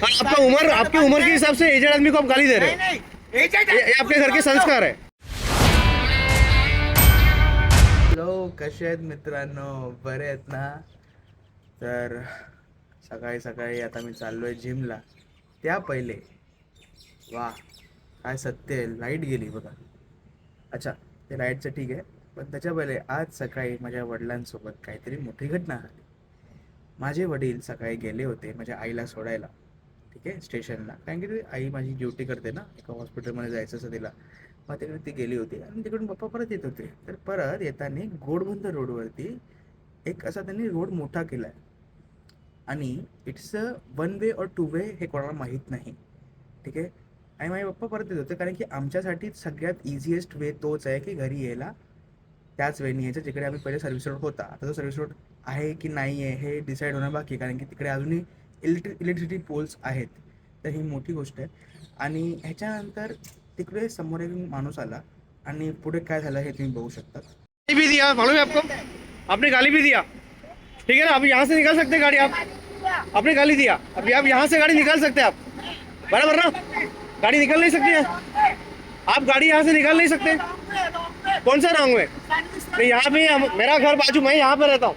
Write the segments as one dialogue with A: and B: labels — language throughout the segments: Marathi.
A: और आपकी उम्र के हिसाब से एजेड आदमी को आप गाली दे रहे हो। ये आपके घर के संस्कार है।
B: हॅलो, कसे आहेत मित्रांनो? बरे आहेत ना? तर सकाळी सकाळी आता मी चाललोय जिमला. त्या पहिले वा काय सत्य आहे, लाईट गेली बघा. अच्छा, ते लाईटचं ठीक आहे, पण त्याच्या पहिले आज सकाळी माझ्या वडिलांसोबत काहीतरी मोठी घटना झाली. माझे वडील सकाळी गेले होते माझ्या आईला सोडायला, ठीक आहे, स्टेशनला. कारण की आई माझी ड्युटी करते ना, एका हॉस्पिटलमध्ये जायचं असं तिला. मग तिकडे ती गेली होती आणि तिकडून पप्पा परत येत होते. तर परत येताना घोडबंदर रोडवरती एक असा त्यांनी रोड मोठा केला आहे आणि इट्स अ वन वे और टू वे, हे कोणाला माहीत नाही, ठीक आहे. आणि माझे पप्पा परत येत होते कारण की आमच्यासाठी सगळ्यात इझिएस्ट वे तोच आहे की घरी यायला त्याच वेने यायचं जिकडे आम्ही पहिले सर्व्हिस रोड होता. आता तो सर्व्हिस रोड आहे की नाही आहे हे डिसाईड होणं बाकी आहे, कारण की तिकडे अजूनही इलेक्ट्रिसिटी पोल्स आहेत. तर ही मोठी गोष्ट आहे. आणि ह्याच्यानंतर तिकडे समोर एक माणूस आला आणि पुढे काय झालं हे तुम्ही बघू शकता.
A: गाली भी दिया, मालूम है आपको? आपने गाली भी दिया, ठीक है ना। अब यहाँ से निकाल सकते हैं गाड़ी आप। आपने गाली दिया, अभी आप यहाँ से गाड़ी निकाल सकते हैं आप, बराबर ना? गाड़ी निकल नहीं सकती है, आप गाड़ी यहाँ से निकाल नहीं सकते। कौन सा रॉन्ग वे? मैं यहाँ पे, मेरा घर बाजू, मैं यहाँ पे रहता हूँ,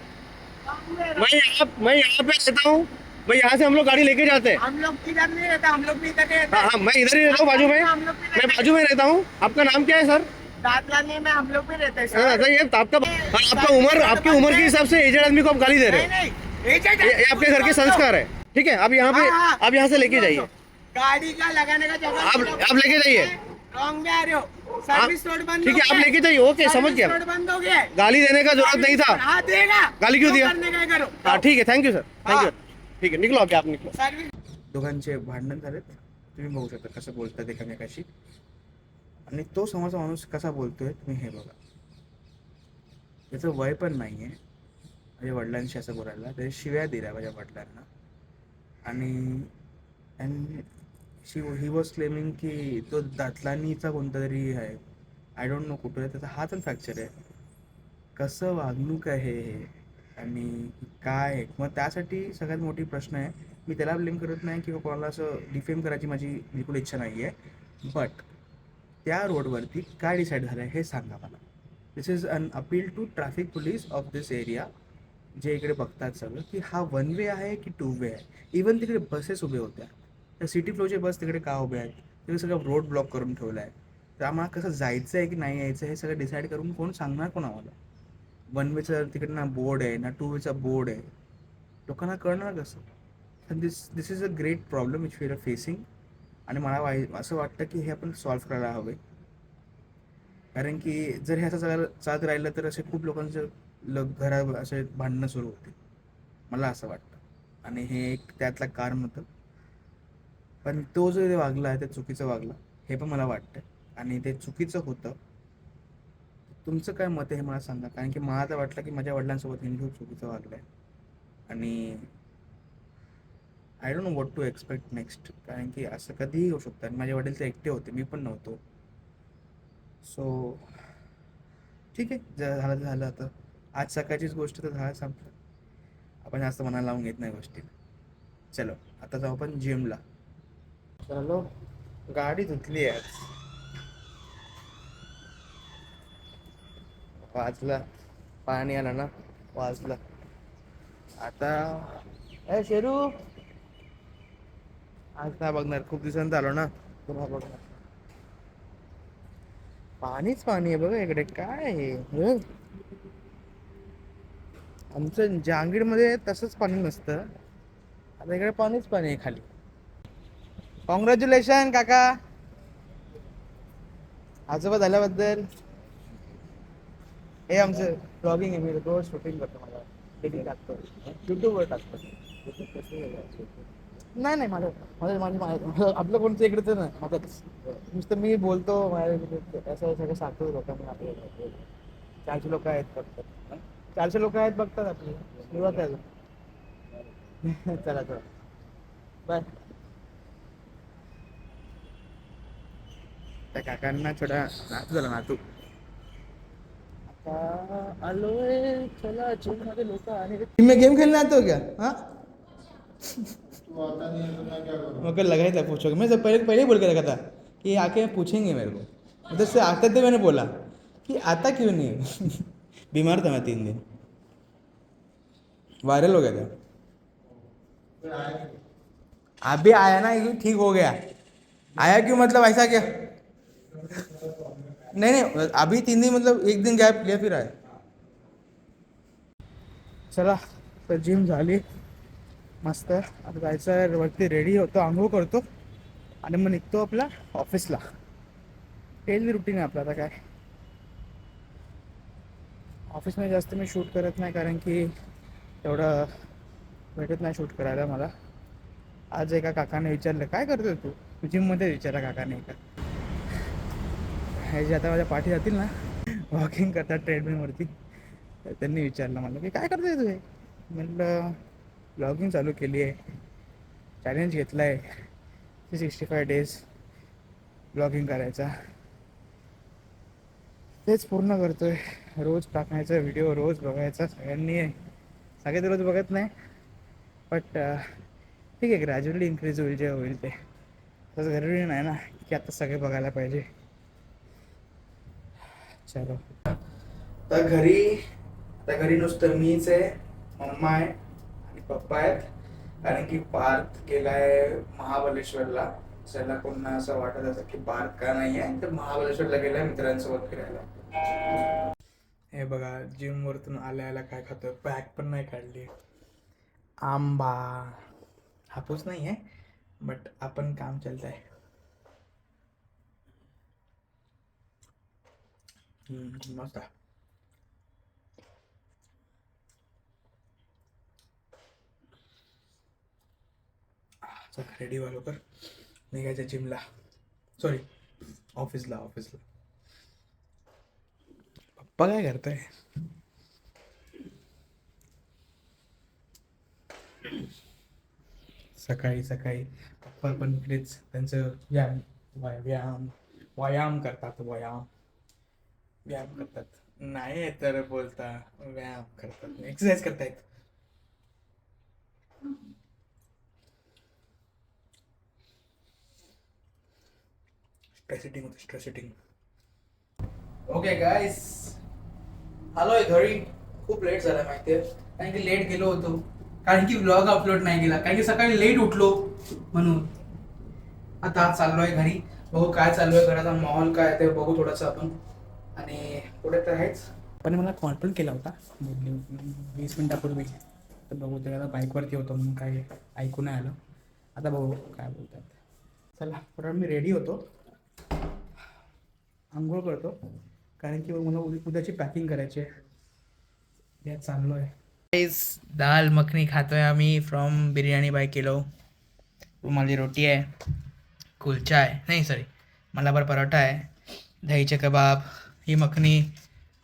A: मैं यहाँ पे रहता हूँ। मैं यहाँ से हम लोग गाड़ी लेके जाते हैं।
C: हम लोग इधर नहीं रहता, हम लोग भी इधर नहीं रहता।
A: हाँ हाँ, मैं इधर ही रहता हूँ बाजू में, मैं बाजू में रहता हूँ। आपका नाम क्या है सर?
C: दादलानी में हम लोग भी रहते हैं
A: हाँ, सही है। तो आपकी उम्र के हिसाब से एजेड आदमी को आप गाली दे रहे हो। ये आपके घर के संस्कार है, ठीक है। आप यहाँ पे, आप यहाँ से लेके जाइए,
C: गाड़ी का लगाने का जगह
A: आप लेके जाइए।
C: रॉन्ग में आ रहे हो। सर्विस रोड बंद,
A: ठीक है, आप लेके जाइए। ओके, समझ गया।
C: रोड बंद हो गया है।
A: गाली देने का जरूरत नहीं था।
C: हाँ देगा,
A: गाली क्यों दिया?
C: करने का करो।
A: हाँ ठीक है, थँक्यू सर, थँक्यू। ठीक आहे, निघलो आप निघलो.
C: सर्विस
B: दोघांचे भांडण झालेत, तुम्ही बघू शकता कसं बोलतात एकमेकाशी. आणि तो समोरचा माणूस कसा बोलतोय तुम्ही हे बघा. त्याचं वय पण नाही आहे माझ्या वडिलांशी असं बोलायला. ते शिव्या दिल्या माझ्या वडिलांना. आणि ही वॉज क्लेमिंग की तो दातलानीचा कोणता तरी आहे, आय डोंट नो कुठं आहे, त्याचा हात पण फ्रॅक्चर आहे. कसं वागणूक आहे हे आणि काय. मग त्यासाठी सगळ्यात मोठी प्रश्न आहे. मी त्याला ब्लेम करत नाही किंवा कोणाला असं डिफेम करायची माझी बिलकुल इच्छा नाही आहे, बट त्या रोडवरती काय डिसाईड झालं आहे हे सांगा मला. This is an appeal to traffic police of this area, जे इकडे बघतात सगळं की हा वन वे आहे की टू वे आहे. इवन तिकडे बसेस उभे होत्या, त्या सिटी फ्लोचे बस तिकडे का उभे आहेत, तिकडे सगळं रोड ब्लॉक करून ठेवलं आहे. तर आम्हाला कसं जायचं आहे की नाही यायचं हे सगळं डिसाईड करून कोण सांगणार कोण आम्हाला. वन वेचा तिकडे ना बोर्ड आहे ना टू वेचा बोर्ड आहे, लोकांना कळणार कसं. This is a great problem which we are facing. आणि मला असं वाटतं की हे आपण सॉल्व्ह करायला हवे, कारण की जर हे असं चालत राहिलं तर असे खूप लोकांचं घरा असे भांडणं सुरू होते, मला असं वाटतं. आणि हे एक त्यातलं कारण होतं. पण तो जो वागला आहे ते चुकीचं वागला हे पण मला वाटतं, आणि ते चुकीचं होतं. तुमचं काय मत आहे हे मला सांगा, कारण की मला तर वाटलं की माझ्या वडिलांसोबत हे खूप चुकीचं वागलं आहे. आणि I don't know what to expect next, कारण की असं कधीही होऊ शकतं. आणि माझे वडील तर एकटे होते, मी पण नव्हतो. सो ठीक आहे, झालं तर झालं. आता आज सकाळचीच गोष्ट तर झालं, संपलं. आपण जास्त मनाला लावून घेत नाही गोष्टी. चलो आता जाऊ आपण जिमला. चलो, गाडी धुतली आहे आज. वाजला, पाणी आलं ना, वाजला. आता शेरू आज नाही बघणार, खूप दिवसांत आलो ना, पुन्हा बघणार. पाणीच पाणी आहे बघा इकडे. काय आहे आमचं जहांगीरमध्ये तसंच पाणी नसतं, आता इकडे पाणीच पाणी आहे खाली. कॉंग्रॅच्युलेशन काका, आजोबा झाल्याबद्दल. हे आमचं ब्लॉगिंग आहे, मी रोज शूटिंग करतो, मला एडिटिंग टाकतो, यूट्यूबवर टाकतो. नाही नाही, माझं आपलं कोणतं इकडचं नाही, माझंच नुसतं मी बोलतो. असं सगळं सांगतो लोकांना. आपले 400 लोक आहेत फक्त, 400 लोक आहेत बघतात आपली. सुरुवात आहे. चला चला, बाय. त्या काकांना छोटा नातू झाला, नातू. आता आलोय, चला जिम मध्ये लोक आहेत. मैं गेम खेलने आता हो क्या? हाँ मगर लगाई था पूछोगे, मैं सब पहले पहले ही बोल के रखा था कि आके पूछेंगे मेरे को, उधर से आते थे मैंने बोला कि आता क्यों नहीं है बीमार था मैं 3 दिन, वायरल हो गया था। अभी आया ना, ये ठीक हो गया। आया क्यों मतलब ऐसा क्या? नहीं नहीं, अभी 3 दिन मतलब 1 दिन गैप लिया फिर आया। चला तर जिम झाली मस्त, आता जायचं आहे वरती, रेडी होतो, आंघोळ करतो आणि मग निघतो आपला ऑफिसला। डेली रुटीन आहे आपलं आता काय। ऑफिसमध्ये जास्त मी शूट करत नाही कारण की एवढं भेटत नाही शूट करायला मला। आज एका काकाने विचारलं काय करतोय तू जिममध्ये, विचारा काकाने एका, हे जे आता माझ्या पाठी जातील ना वॉकिंग करतात ट्रेडमिलवरती, तर त्यांनी विचारलं मला की काय करतोय तू हे? म्हटलं ब्लॉगिंग चालू केली आहे, चॅलेंज घेतला आहे 365 डेज ब्लॉगिंग करायचा, तेच पूर्ण करतोय। रोज टाकायचा व्हिडिओ, रोज बघायचा सगळ्यांनी, सगळे तर रोज बघत नाही बट ठीक आहे, ग्रॅज्युअली इन्क्रीज होईल जे होईल ते, तसं जरुरी नाही ना की आता सगळे बघायला पाहिजे। चलो तर घरी नुसतं मीच आहे, मम्मा आहे आणि पप्पा आहेत, कारण की पार्थ गेलाय महाबलेश्वरला। त्याला कोण असं वाटत असं की पार्थ का नाही आहे, तर महाबलेश्वरला गेलाय मित्रांसोबत फिरायला। हे बघा जिम वरतून आल्याला काय खातोय, बॅग पण नाही काढली, आंबा, हापूस नाही आहे बट आपण काम चलत आहे। मस्त आहे। चल रेडी व्हा लवकर, निघायचं जिमला, सॉरी ऑफिसला। पप्पा काय करताय? सकाळी सकाळी पप्पा पण इकडेच त्यांचं व्यायाम करतात, व्यायाम करतात, नाही तर बोलता व्यायाम करतात, एक्सरसाइज करतायत। Stress sitting. ओके गाईस, आलोय घरी, खूप लेट झाला माहितीये, कारण की लेट गेलो होतो, कारण की व्लॉग अपलोड नाही केला, कारण की सकाळी लेट उठलो म्हणून। आता चाललोय घरी, बघू काय चालू आहे घराचा माहोल काय ते बघू थोडंसं आपण, आणि पुढे तर आहेच। पण मला कॉल पण केला होता 20 मिनिटापूर्वी, तर बघू ते आता बाईकवरती होतो म्हणून काही ऐकू नाही आलं, आता बघू काय बोलतात। चला बरोबर मी रेडी होतो, आंघोळ करतो, कारण की मला उद्याची पॅकिंग करायची आहे, या चाललो आहे। दाल मखनी खातोय आम्ही फ्रॉम बिर्याणी बाय किलो। रुमाली रोटी आहे, कुलचा आहे, नाही सॉरी मलाबार परोठा आहे, दहीचे कबाब, ही मखनी।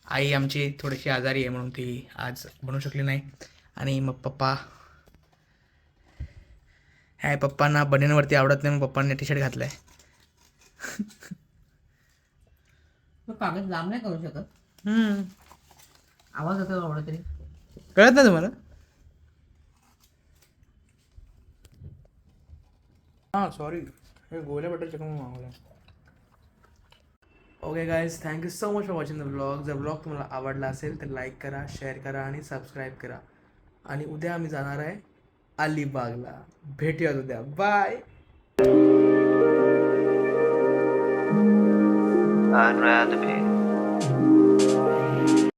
B: आई आमची थोडीशी आजारी आहे म्हणून ती आज बनवू शकली नाही, आणि मग पप्पा ह्या पप्पांना बनियनवरती आवडत नाही, मग पप्पांनी टी शर्ट घातलाय।
D: तो कागद लांब नाही करू शकत, आवाज होतो एवढा तरी
B: कळत नाही तुम्हाला? हां सॉरी, हे गोल्या बटर चिकन मागवलं। Okay guys, thank you so much for watching the blog. जर ब्लॉग तुम्हाला आवडला असेल तर लाईक करा, शेअर करा आणि सबस्क्राईब करा, आणि उद्या आम्ही जाणार आहे अलिबागला, भेटूयात उद्या, बाय।
E: I'd rather be